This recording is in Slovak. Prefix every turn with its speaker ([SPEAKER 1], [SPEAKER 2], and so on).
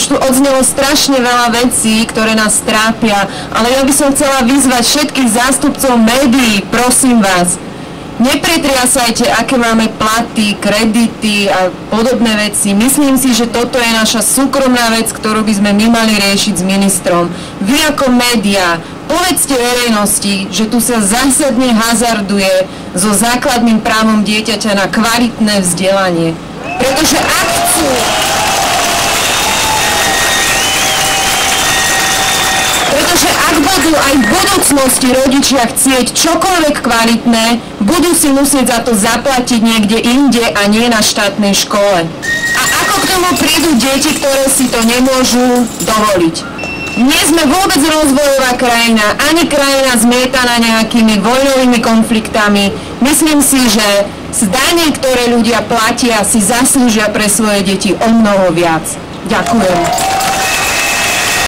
[SPEAKER 1] už tu odznelo strašne veľa vecí, ktoré nás trápia, ale ja by som chcela vyzvať všetkých zástupcov médií, prosím vás, nepretriasajte, aké máme platy, kredity a podobné veci. Myslím si, že toto je naša súkromná vec, ktorú by sme my mali riešiť s ministrom. Vy ako médiá, povedzte verejnosti, že tu sa zásadne hazarduje so základným právom dieťaťa na kvalitné vzdelanie. Pretože ak budú aj v budúcnosti rodičia chcieť čokoľvek kvalitné, budú si musieť za to zaplatiť niekde inde a nie na štátnej škole. A ako k tomu prídu deti, ktoré si to nemôžu dovoliť? Nie sme vôbec rozvojová krajina, ani krajina zmietaná nejakými vojnovými konfliktami. Myslím si, že z daní, ktoré ľudia platia, si zaslúžia pre svoje deti o mnoho viac. Ďakujem.